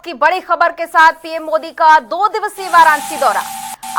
वक्त की बड़ी खबर के साथ पीएम मोदी का 2 दिवसीय वाराणसी दौरा।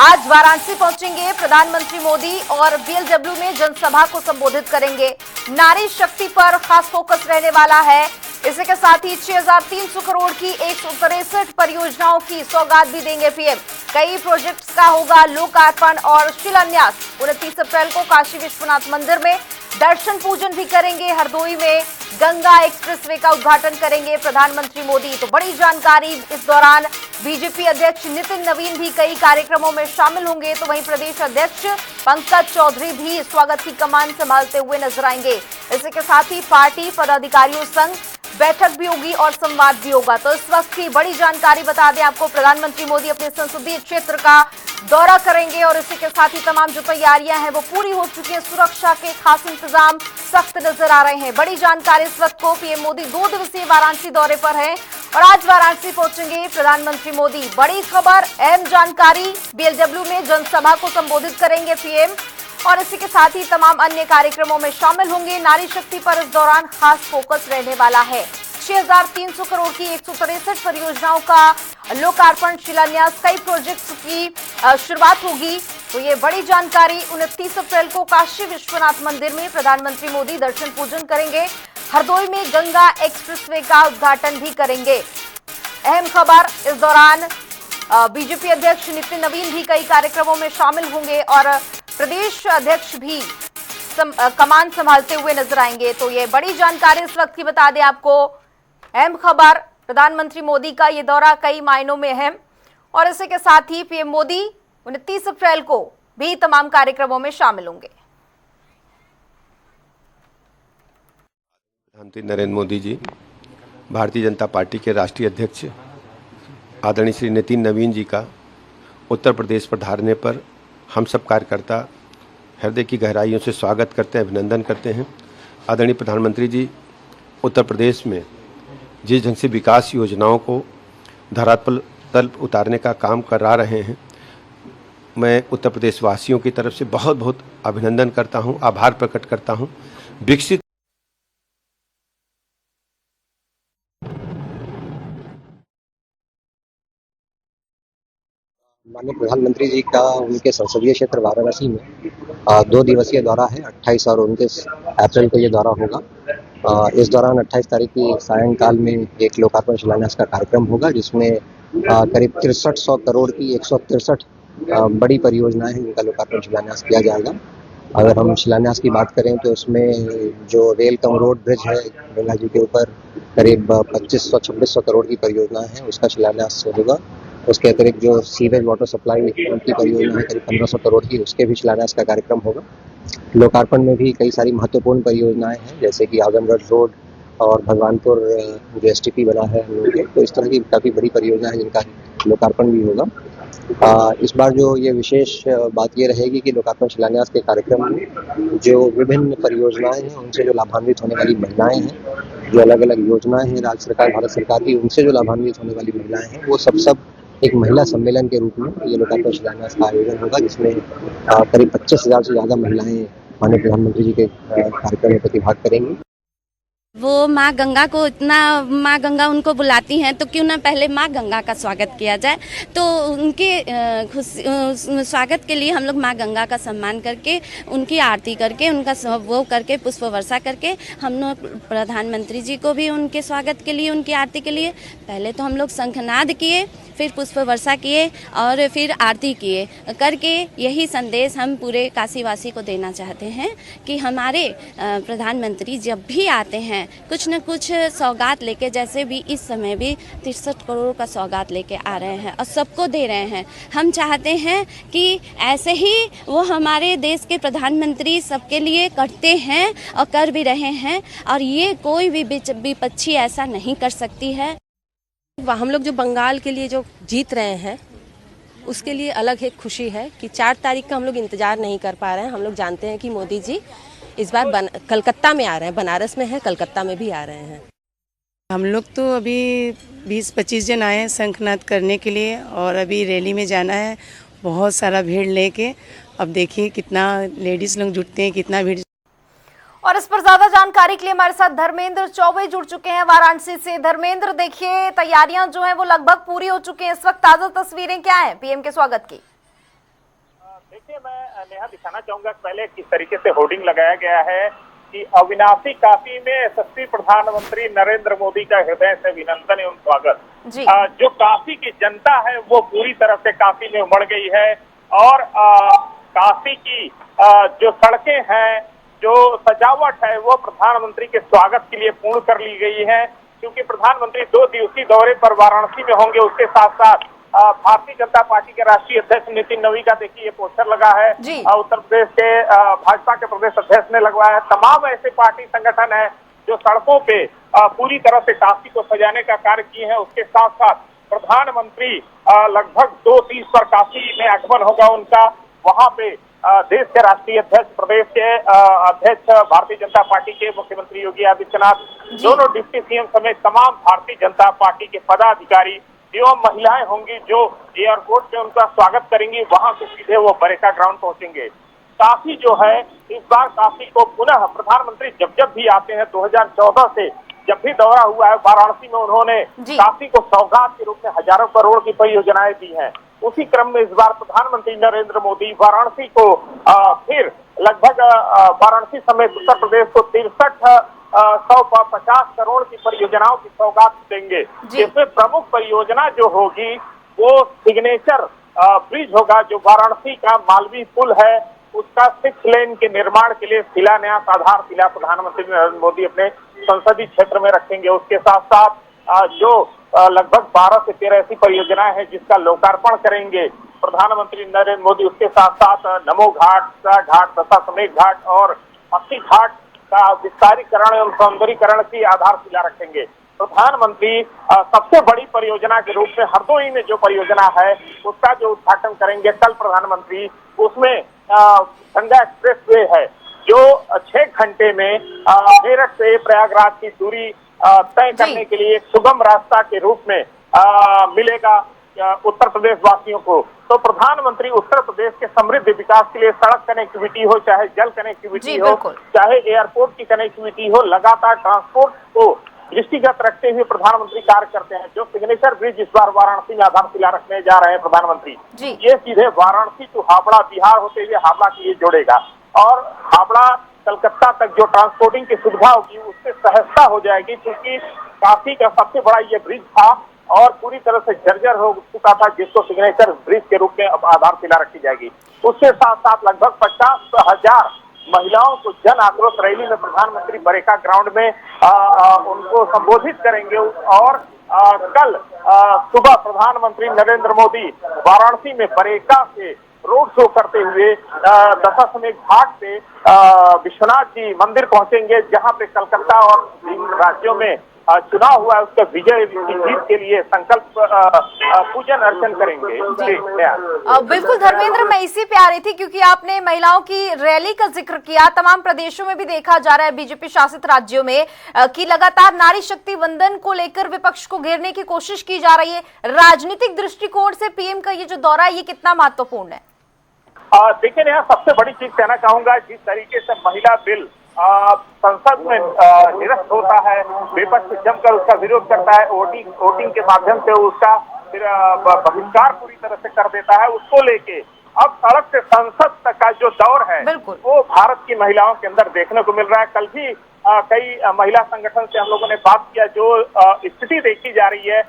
आज वाराणसी पहुंचेंगे प्रधानमंत्री मोदी और बीएलडब्ल्यू में जनसभा को संबोधित करेंगे। नारी शक्ति पर खास फोकस रहने वाला है। इसी के साथ ही 6,300 करोड़ की 163 परियोजनाओं की सौगात भी देंगे पीएम। कई प्रोजेक्ट्स का होगा लोकार्पण और शिलान्यास। 29 अप्रैल को काशी विश्वनाथ मंदिर में दर्शन पूजन भी करेंगे। हरदोई में गंगा एक्सप्रेसवे का उद्घाटन करेंगे प्रधानमंत्री मोदी। तो बड़ी जानकारी इस दौरान बीजेपी अध्यक्ष नितिन नवीन भी कई कार्यक्रमों में शामिल होंगे। तो वहीं प्रदेश अध्यक्ष पंकज चौधरी भी स्वागत की कमान संभालते हुए नजर आएंगे। इसी के साथ ही पार्टी पदाधिकारियों संग बैठक भी होगी और संवाद भी होगा। तो इस वक्त की बड़ी जानकारी बता दें आपको, प्रधानमंत्री मोदी अपने संसदीय क्षेत्र का दौरा करेंगे और इसी के साथ ही तमाम जो तैयारियां हैं वो पूरी हो चुकी है। सुरक्षा के खास इंतजाम सख्त नजर आ रहे हैं। बड़ी जानकारी इस वक्त को, पीएम मोदी 2 दिवसीय वाराणसी दौरे पर हैं और आज वाराणसी पहुंचेंगे प्रधानमंत्री मोदी। बड़ी खबर, अहम जानकारी, बीएलडब्ल्यू में जनसभा को संबोधित करेंगे पीएम और इसी के साथ ही तमाम अन्य कार्यक्रमों में शामिल होंगे। नारी शक्ति पर इस दौरान खास फोकस रहने वाला है। 6,300 करोड़ की 163 परियोजनाओं का लोकार्पण, शिलान्यास, कई प्रोजेक्ट्स की शुरुआत होगी। तो ये बड़ी जानकारी। 29 अप्रैल को काशी विश्वनाथ मंदिर में प्रधानमंत्री मोदी दर्शन पूजन करेंगे। हरदोई में गंगा एक्सप्रेसवे का उद्घाटन भी करेंगे। अहम खबर, इस दौरान बीजेपी अध्यक्ष नितिन नवीन भी कई कार्यक्रमों में शामिल होंगे और प्रदेश अध्यक्ष भी कमान संभालते हुए नजर आएंगे। तो ये बड़ी जानकारी इस वक्त की बता दें आपको। अहम खबर, प्रधानमंत्री मोदी का ये दौरा कई मायनों में अहम और इसी के साथ ही पीएम मोदी 29 अप्रैल को भी तमाम कार्यक्रमों में शामिल होंगे। प्रधानमंत्री नरेंद्र मोदी जी, भारतीय जनता पार्टी के राष्ट्रीय अध्यक्ष आदरणीय श्री नितिन नवीन जी का उत्तर प्रदेश पधारने पर हम सब कार्यकर्ता हृदय की गहराइयों से स्वागत करते हैं, अभिनंदन करते हैं। आदरणीय प्रधानमंत्री जी उत्तर प्रदेश में जिस ढंग से विकास योजनाओं को धरातल पर उतारने का काम करा रहे हैं, मैं उत्तर प्रदेश वासियों की तरफ से बहुत बहुत अभिनंदन करता हूं, आभार प्रकट करता हूं। विकसित माननीय प्रधानमंत्री जी का उनके संसदीय क्षेत्र वाराणसी में 2 दिवसीय दौरा है। 28 और 29 अप्रैल को ये दौरा होगा। इस दौरान 28 तारीख की सायंकाल में एक लोकार्पण शिलान्यास का कार्यक्रम होगा, जिसमें करीब 6300 करोड़ की 163 बड़ी परियोजनाएं हैं, उनका लोकार्पण शिलान्यास किया जाएगा। अगर हम शिलान्यास की बात करें तो उसमें जो रेल कम रोड ब्रिज है गंगा जी के ऊपर, करीब 2500-2600 करोड़ की परियोजना है, उसका शिलान्यास होगा। उसके अतिरिक्त जो सीवेज वाटर सप्लाई की परियोजना है करीब 1500 करोड़ की, उसके भी शिलान्यास का कार्यक्रम होगा। लोकार्पण में भी कई सारी महत्वपूर्ण परियोजनाएं हैं, जैसे कि आजमगढ़ रोड और भगवानपुर जो एसटीपी बना है हम लोग के, तो इस तरह की काफ़ी बड़ी परियोजना है जिनका लोकार्पण भी होगा। इस बार जो ये विशेष बात ये रहेगी कि लोकार्पण शिलान्यास के कार्यक्रम में जो विभिन्न परियोजनाएं हैं उनसे जो लाभान्वित होने वाली महिलाएं हैं, जो अलग अलग योजनाएं हैं राज्य सरकार भारत सरकार की, उनसे जो लाभान्वित होने वाली महिलाएं हैं, वो सब एक महिला सम्मेलन के रूप में ये लोकार्पण शिलान्यास का आयोजन होगा, जिसमें करीब 25,000 से ज़्यादा महिलाएं माननीय प्रधानमंत्री जी के कार्यक्रम में प्रतिभाग करेंगी। वो माँ गंगा को इतना, माँ गंगा उनको बुलाती हैं, तो क्यों ना पहले माँ गंगा का स्वागत किया जाए। तो उनके स्वागत के लिए हम लोग माँ गंगा का सम्मान करके, उनकी आरती करके, उनका वो करके, पुष्प वर्षा करके, हम लोग प्रधानमंत्री जी को भी उनके स्वागत के लिए, उनकी आरती के लिए पहले तो हम लोग शंखनाद किए, फिर पुष्प वर्षा किए और फिर आरती किए करके यही संदेश हम पूरे काशीवासी को देना चाहते हैं कि हमारे प्रधानमंत्री जब भी आते हैं कुछ न कुछ सौगात लेके, जैसे भी इस समय भी 63 करोड़ का सौगात लेके आ रहे हैं और सबको दे रहे हैं। हम चाहते हैं कि ऐसे ही वो हमारे देश के प्रधानमंत्री सबके लिए करते हैं और कर भी रहे हैं और ये कोई भी विपक्षी ऐसा नहीं कर सकती है। हम लोग जो बंगाल के लिए जो जीत रहे हैं उसके लिए अलग एक खुशी है कि 4 तारीख का हम लोग इंतज़ार नहीं कर पा रहे हैं। हम लोग जानते हैं कि मोदी जी इस बार कलकत्ता में आ रहे हैं, बनारस में है, कलकत्ता में भी आ रहे हैं। हम लोग तो अभी 20-25 जन आए हैं शंखनाद करने के लिए और अभी रैली में जाना है, बहुत सारा भीड़ लेके। अब देखिए कितना लेडीज़ लोग जुटते हैं, कितना भीड़। और इस पर ज्यादा जानकारी के लिए हमारे साथ धर्मेंद्र चौबे जुड़ चुके हैं वाराणसी से। धर्मेंद्र, देखिए तैयारियां जो हैं वो लगभग पूरी हो चुकी हैं। इस वक्त ताजा तस्वीरें क्या हैं पीएम के स्वागत की? देखिए, मैं नेहा दिखाना चाहूंगा पहले किस तरीके से होर्डिंग लगाया गया है कि अविनाशी काशी में यशस्वी प्रधानमंत्री नरेंद्र मोदी का हृदय से अभिनंदन एवं स्वागत। जो काशी की जनता है वो पूरी तरह से काशी में उमड़ गई है और काशी की जो सड़कें हैं, जो सजावट है, वो प्रधानमंत्री के स्वागत के लिए पूर्ण कर ली गई है। क्योंकि प्रधानमंत्री 2 दिवसीय दौरे पर वाराणसी में होंगे, उसके साथ साथ भारतीय जनता पार्टी के राष्ट्रीय अध्यक्ष नितिन नवीन का देखिए ये पोस्टर लगा है, उत्तर प्रदेश के भाजपा के प्रदेश अध्यक्ष ने लगवाया है। तमाम ऐसे पार्टी संगठन है जो सड़कों पे पूरी तरह से काशी को सजाने का कार्य किए हैं। उसके साथ साथ प्रधानमंत्री लगभग 2:30 पर काशी में आगमन होगा उनका। वहां पे देश के राष्ट्रीय अध्यक्ष, प्रदेश के अध्यक्ष भारतीय जनता पार्टी के मुख्यमंत्री योगी आदित्यनाथ, दोनों डिप्टी सीएम समेत तमाम भारतीय जनता पार्टी के पदाधिकारी एवं महिलाएं होंगी जो एयरपोर्ट पे उनका स्वागत करेंगी। वहां से सीधे वो बरेका ग्राउंड पहुंचेंगे। काशी जो है, इस बार काशी को पुनः प्रधानमंत्री जब भी आते हैं, 2014 से जब भी दौरा हुआ है वाराणसी में, उन्होंने काशी को सौगात के रूप में हजारों करोड़ की परियोजनाएं दी हैं। उसी क्रम में इस बार प्रधानमंत्री नरेंद्र मोदी वाराणसी को फिर लगभग वाराणसी समेत उत्तर प्रदेश को 63,150 करोड़ की परियोजनाओं की सौगात देंगे। इसमें प्रमुख परियोजना जो होगी वो सिग्नेचर ब्रिज होगा, जो वाराणसी का मालवीय पुल है उसका 6 लेन के निर्माण के लिए शिलान्यास आधारशिला प्रधानमंत्री नरेंद्र मोदी अपने संसदीय क्षेत्र में रखेंगे। उसके साथ साथ जो लगभग 12 से 13 ऐसी परियोजनाएं हैं जिसका लोकार्पण करेंगे प्रधानमंत्री नरेंद्र मोदी। उसके साथ साथ नमो घाट, दशाश्वमेध घाट और अस्सी घाट का विस्तारीकरण एवं सौंदर्यीकरण की आधारशिला रखेंगे। प्रधानमंत्री सबसे बड़ी परियोजना के रूप में हरदोई में जो परियोजना है उसका जो उद्घाटन करेंगे कल प्रधानमंत्री। उसमें गंगा एक्सप्रेस वे है जो 6 घंटे में मेरठ से प्रयागराज की दूरी तय करने के लिए एक सुगम रास्ता के रूप में मिलेगा उत्तर प्रदेश वासियों को। तो प्रधानमंत्री उत्तर प्रदेश के समृद्ध विकास के लिए सड़क कनेक्टिविटी हो, चाहे जल कनेक्टिविटी हो, चाहे एयरपोर्ट की कनेक्टिविटी हो, लगातार ट्रांसपोर्ट को दृष्टिगत रखते हुए प्रधानमंत्री कार्य करते हैं। जो सिग्नेचर ब्रिज इस बार वाराणसी में आधारशिला रखने जा रहे हैं प्रधानमंत्री, ये सीधे वाराणसी टू हावड़ा, बिहार होते हुए हावड़ा के लिए जोड़ेगा और हावड़ा कलकत्ता तक जो ट्रांसपोर्टिंग की सुविधा होगी उससे सहजता हो जाएगी। क्योंकि काशी का सबसे बड़ा ये ब्रिज था और पूरी तरह से जर्जर हो चुका था, जिसको सिग्नेचर ब्रिज के रूप में अब आधारशिला रखी जाएगी। उसके साथ साथ लगभग 50,000 महिलाओं को जन आक्रोश रैली में प्रधानमंत्री बरेका ग्राउंड में उनको संबोधित करेंगे और कल सुबह प्रधानमंत्री नरेंद्र मोदी वाराणसी में बरेका से रोड शो करते हुए दशाश्वमेध घाट से विश्वनाथ जी मंदिर पहुंचेंगे, जहां पे कलकत्ता और इन राज्यों में चुनाव हुआ है उसका विजय की जीत के लिए संकल्प पूजन अर्चन करेंगे। बिल्कुल धर्मेंद्र, मैं इसी पे आ रही थी क्योंकि आपने महिलाओं की रैली का जिक्र किया। तमाम प्रदेशों में भी देखा जा रहा है, बीजेपी शासित राज्यों में, कि लगातार नारी शक्ति वंदन को लेकर विपक्ष को घेरने की कोशिश की जा रही है। राजनीतिक दृष्टिकोण से पीएम का ये जो दौरा है ये कितना महत्वपूर्ण है? देखिए यहाँ सबसे बड़ी चीज कहना चाहूंगा, जिस तरीके से महिला बिल संसद में निरस्त होता है, विपक्ष जमकर उसका विरोध करता है, वोटिंग के माध्यम से उसका फिर बहिष्कार पूरी तरह से कर देता है, उसको लेके अब सड़क से संसद तक का जो दौर है वो भारत की महिलाओं के अंदर देखने को मिल रहा है। कल भी कई महिला संगठन से हम लोगों ने बात किया। जो स्थिति देखी जा रही है,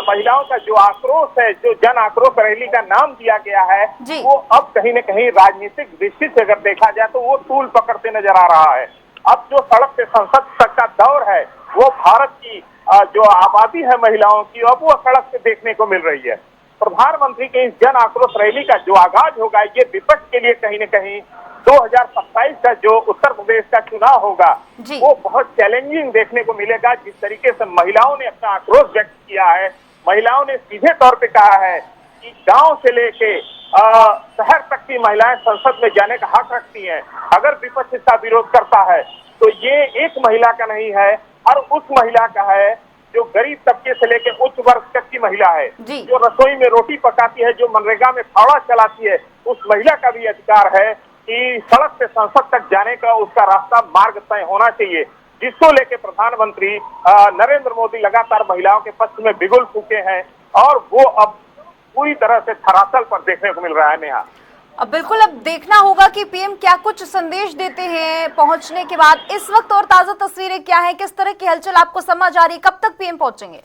महिलाओं का जो आक्रोश है, जो जन आक्रोश रैली का नाम दिया गया है, वो अब कहीं न कहीं राजनीतिक दृष्टि से अगर देखा जाए तो वो तूल पकड़ते नजर आ रहा है। अब जो सड़क से संसद तक का दौर है वो भारत की जो आबादी है महिलाओं की, अब वो सड़क से देखने को मिल रही है। प्रधानमंत्री के इस जन आक्रोश रैली का जो आगाज होगा ये विपक्ष के लिए कहीं न कहीं 2027 का जो उत्तर प्रदेश का चुनाव होगा वो बहुत चैलेंजिंग देखने को मिलेगा। जिस तरीके से महिलाओं ने अपना आक्रोश व्यक्त किया है, महिलाओं ने सीधे तौर पे कहा है कि गांव से लेके शहर तक की महिलाएं संसद में जाने का हक रखती हैं। अगर विपक्ष इसका विरोध करता है तो ये एक महिला का नहीं है और उस महिला का है जो गरीब तबके से लेकर उच्च वर्ग तक की महिला है, जो रसोई में रोटी पकाती है, जो मनरेगा में फावड़ा चलाती है, उस महिला का भी अधिकार है कि सड़क से संसद तक जाने का उसका रास्ता मार्ग तय होना चाहिए, जिसको लेके प्रधानमंत्री नरेंद्र मोदी लगातार महिलाओं के पक्ष में बिगुल फूके हैं और वो अब पूरी तरह से धरातल पर देखने को मिल रहा है। नेहा, अब बिल्कुल अब देखना होगा कि पीएम क्या कुछ संदेश देते हैं पहुंचने के बाद। इस वक्त और ताजा तस्वीरें क्या है, किस तरह की हलचल आपको समझ आ रही है, कब तक पीएम पहुंचेंगे?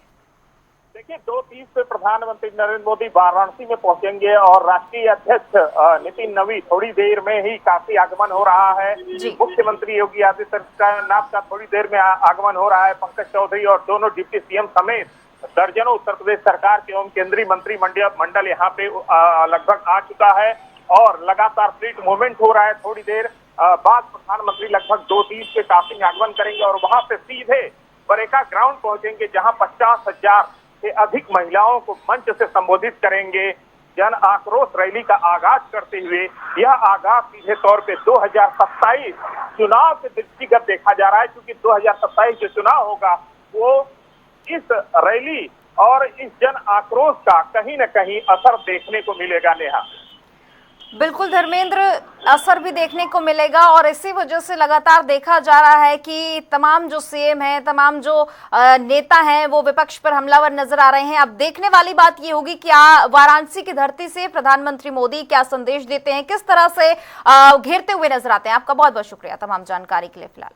देखिए 2:30 पे प्रधानमंत्री नरेंद्र मोदी वाराणसी में पहुंचेंगे और राष्ट्रीय अध्यक्ष नितिन नवीन थोड़ी देर में ही काफी आगमन हो रहा है। मुख्यमंत्री योगी आदित्यनाथ का थोड़ी देर में आगमन हो रहा है। पंकज चौधरी और दोनों डिप्टी सीएम समेत दर्जनों उत्तर प्रदेश सरकार के एवं केंद्रीय मंत्रिमंडल यहाँ पे लगभग आ चुका है और लगातार फ्लीट मूवमेंट हो रहा है। थोड़ी देर बाद प्रधानमंत्री लगभग 2:30 पे काफी आगमन करेंगे और वहां पे सीधे बरेका ग्राउंड पहुंचेंगे, जहां 50,000 से अधिक महिलाओं को मंच से संबोधित करेंगे। जन आक्रोश रैली का आगाज करते हुए यह आगाज सीधे तौर पे 2027 चुनाव के दृष्टिगत देखा जा रहा है, क्योंकि 2027 जो चुनाव होगा वो इस रैली और इस जन आक्रोश का कहीं न कहीं असर देखने को मिलेगा। नेहा, बिल्कुल धर्मेंद्र, असर भी देखने को मिलेगा और इसी वजह से लगातार देखा जा रहा है कि तमाम जो सीएम हैं, तमाम जो नेता हैं वो विपक्ष पर हमलावर नजर आ रहे हैं। अब देखने वाली बात ये होगी कि वाराणसी की धरती से प्रधानमंत्री मोदी क्या संदेश देते हैं, किस तरह से घेरते हुए नजर आते हैं। आपका बहुत बहुत शुक्रिया तमाम जानकारी के लिए। फिलहाल